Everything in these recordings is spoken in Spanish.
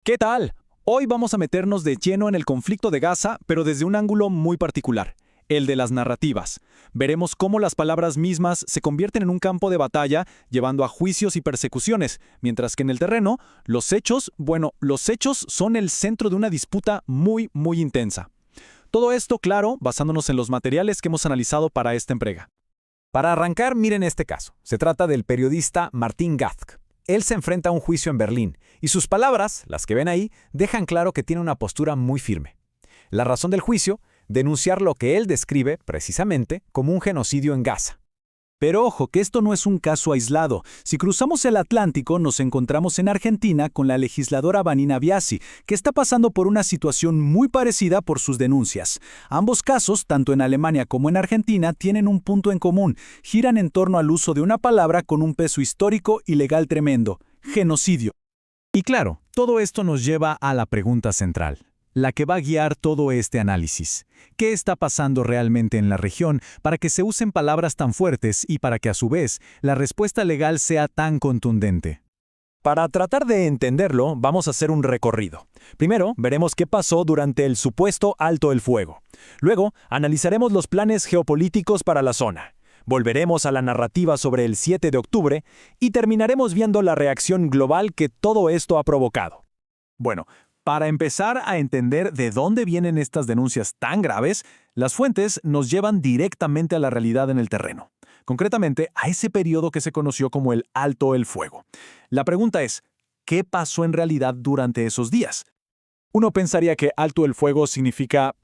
¿Qué tal? Hoy vamos a meternos de lleno en el conflicto de Gaza, pero desde un ángulo muy particular, el de las narrativas. Veremos cómo las palabras mismas se convierten en un campo de batalla, llevando a juicios y persecuciones, mientras que en el terreno, los hechos son el centro de una disputa muy intensa. Todo esto, claro, basándonos en los materiales que hemos analizado para esta entrega. Para arrancar, miren este caso. Se trata del periodista Martin Gazk. Él se enfrenta a un juicio en Berlín, y sus palabras, las que ven ahí, dejan claro que tiene una postura muy firme. La razón del juicio, denunciar lo que él describe, precisamente, como un genocidio en Gaza. Pero ojo, que esto no es un caso aislado. Si cruzamos el Atlántico, nos encontramos en Argentina con la legisladora Vanina Biasi, que está pasando por una situación muy parecida por sus denuncias. Ambos casos, tanto en Alemania como en Argentina, tienen un punto en común. Giran en torno al uso de una palabra con un peso histórico y legal tremendo: genocidio. Y claro, todo esto nos lleva a la pregunta central, la que va a guiar todo este análisis. ¿Qué está pasando realmente en la región para que se usen palabras tan fuertes y para que a su vez la respuesta legal sea tan contundente? Para tratar de entenderlo, vamos a hacer un recorrido. Primero, veremos qué pasó durante el supuesto alto el fuego. Luego, analizaremos los planes geopolíticos para la zona. Volveremos a la narrativa sobre el 7 de octubre y terminaremos viendo la reacción global que todo esto ha provocado. Bueno, para empezar a entender de dónde vienen estas denuncias tan graves, las fuentes nos llevan directamente a la realidad en el terreno. Concretamente, a ese periodo que se conoció como el Alto el Fuego. La pregunta es, ¿qué pasó en realidad durante esos días? Uno pensaría que Alto el Fuego significa,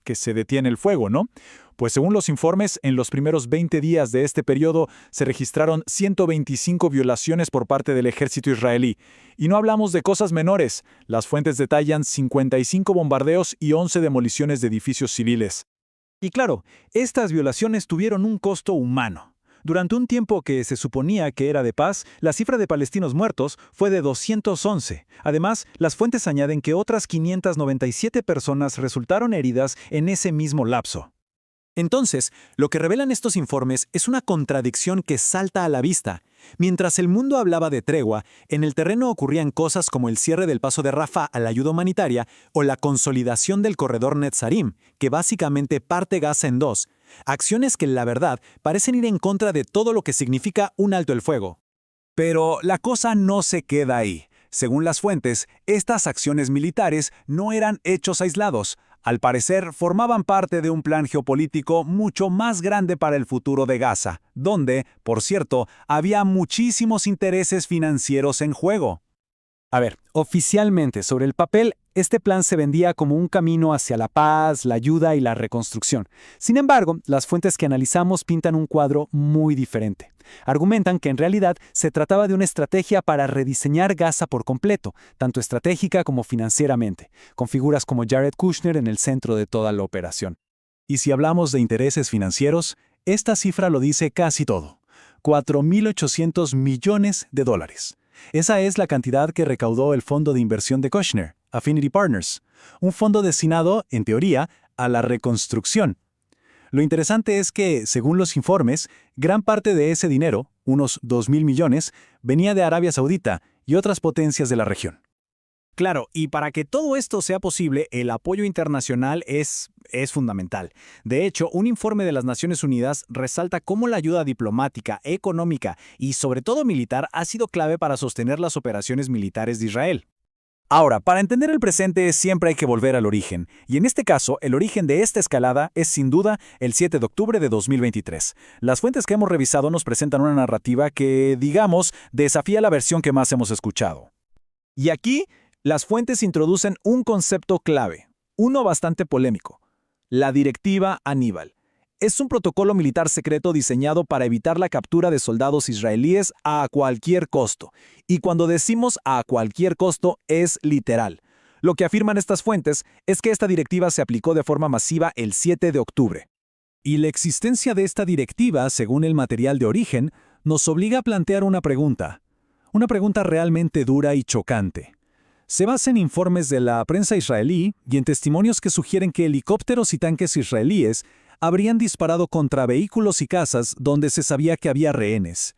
que se detiene el fuego, ¿no? Pues según los informes, en los primeros 20 días de este periodo se registraron 125 violaciones por parte del ejército israelí. Y no hablamos de cosas menores. Las fuentes detallan 55 bombardeos y 11 demoliciones de edificios civiles. Y claro, estas violaciones tuvieron un costo humano. Durante un tiempo que se suponía que era de paz, la cifra de palestinos muertos fue de 211. Además, las fuentes añaden que otras 597 personas resultaron heridas en ese mismo lapso. Entonces, lo que revelan estos informes es una contradicción que salta a la vista. Mientras el mundo hablaba de tregua, en el terreno ocurrían cosas como el cierre del paso de Rafah a la ayuda humanitaria o la consolidación del corredor Netzarim, que básicamente parte Gaza en dos. Acciones que, la verdad, parecen ir en contra de todo lo que significa un alto el fuego. Pero la cosa no se queda ahí. Según las fuentes, estas acciones militares no eran hechos aislados. Al parecer, formaban parte de un plan geopolítico mucho más grande para el futuro de Gaza, donde, por cierto, había muchísimos intereses financieros en juego. A ver, oficialmente, sobre el papel, este plan se vendía como un camino hacia la paz, la ayuda y la reconstrucción. Sin embargo, las fuentes que analizamos pintan un cuadro muy diferente. Argumentan que en realidad se trataba de una estrategia para rediseñar Gaza por completo, tanto estratégica como financieramente, con figuras como Jared Kushner en el centro de toda la operación. Y si hablamos de intereses financieros, esta cifra lo dice casi todo: $4.800 millones. Esa es la cantidad que recaudó el fondo de inversión de Kushner, Affinity Partners, un fondo destinado, en teoría, a la reconstrucción. Lo interesante es que, según los informes, gran parte de ese dinero, unos 2.000 millones, venía de Arabia Saudita y otras potencias de la región. Claro, y para que todo esto sea posible, el apoyo internacional es fundamental. De hecho, un informe de las Naciones Unidas resalta cómo la ayuda diplomática, económica y sobre todo militar ha sido clave para sostener las operaciones militares de Israel. Ahora, para entender el presente siempre hay que volver al origen, y en este caso, el origen de esta escalada es sin duda el 7 de octubre de 2023. Las fuentes que hemos revisado nos presentan una narrativa que, digamos, desafía la versión que más hemos escuchado. Y aquí, las fuentes introducen un concepto clave, uno bastante polémico: la Directiva Aníbal. Es un protocolo militar secreto diseñado para evitar la captura de soldados israelíes a cualquier costo. Y cuando decimos a cualquier costo, es literal. Lo que afirman estas fuentes es que esta directiva se aplicó de forma masiva el 7 de octubre. Y la existencia de esta directiva, según el material de origen, nos obliga a plantear una pregunta realmente dura y chocante. Se basa en informes de la prensa israelí y en testimonios que sugieren que helicópteros y tanques israelíes habrían disparado contra vehículos y casas donde se sabía que había rehenes.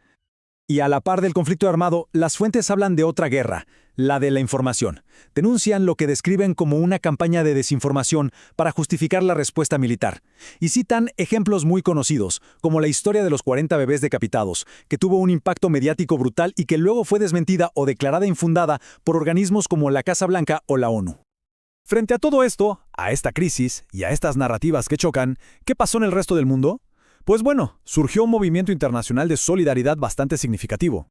Y a la par del conflicto armado, las fuentes hablan de otra guerra, La de la información. Denuncian lo que describen como una campaña de desinformación para justificar la respuesta militar. Y citan ejemplos muy conocidos, como la historia de los 40 bebés decapitados, que tuvo un impacto mediático brutal y que luego fue desmentida o declarada infundada por organismos como la Casa Blanca o la ONU. Frente a todo esto, a esta crisis y a estas narrativas que chocan, ¿qué pasó en el resto del mundo? Pues bueno, surgió un movimiento internacional de solidaridad bastante significativo.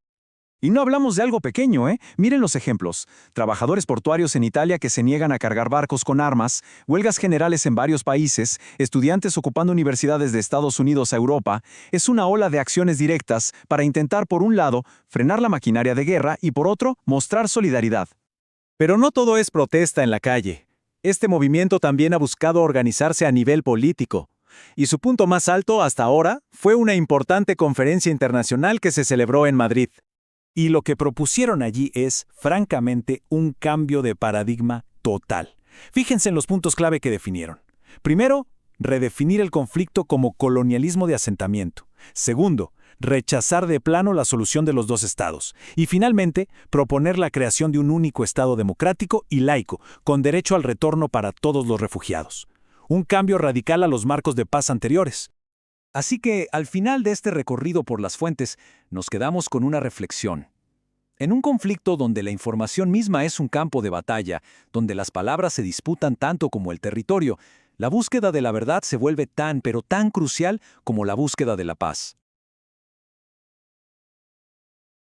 Y no hablamos de algo pequeño, ¿eh? Miren los ejemplos. Trabajadores portuarios en Italia que se niegan a cargar barcos con armas, huelgas generales en varios países, estudiantes ocupando universidades de Estados Unidos a Europa. Es una ola de acciones directas para intentar, por un lado, frenar la maquinaria de guerra y, por otro, mostrar solidaridad. Pero no todo es protesta en la calle. Este movimiento también ha buscado organizarse a nivel político. Y su punto más alto hasta ahora fue una importante conferencia internacional que se celebró en Madrid. Y lo que propusieron allí es, francamente, un cambio de paradigma total. Fíjense en los puntos clave que definieron. Primero, redefinir el conflicto como colonialismo de asentamiento. Segundo, rechazar de plano la solución de los dos estados. Y finalmente, proponer la creación de un único estado democrático y laico, con derecho al retorno para todos los refugiados. Un cambio radical a los marcos de paz anteriores. Así que, al final de este recorrido por las fuentes, nos quedamos con una reflexión. En un conflicto donde la información misma es un campo de batalla, donde las palabras se disputan tanto como el territorio, la búsqueda de la verdad se vuelve tan, pero tan crucial como la búsqueda de la paz.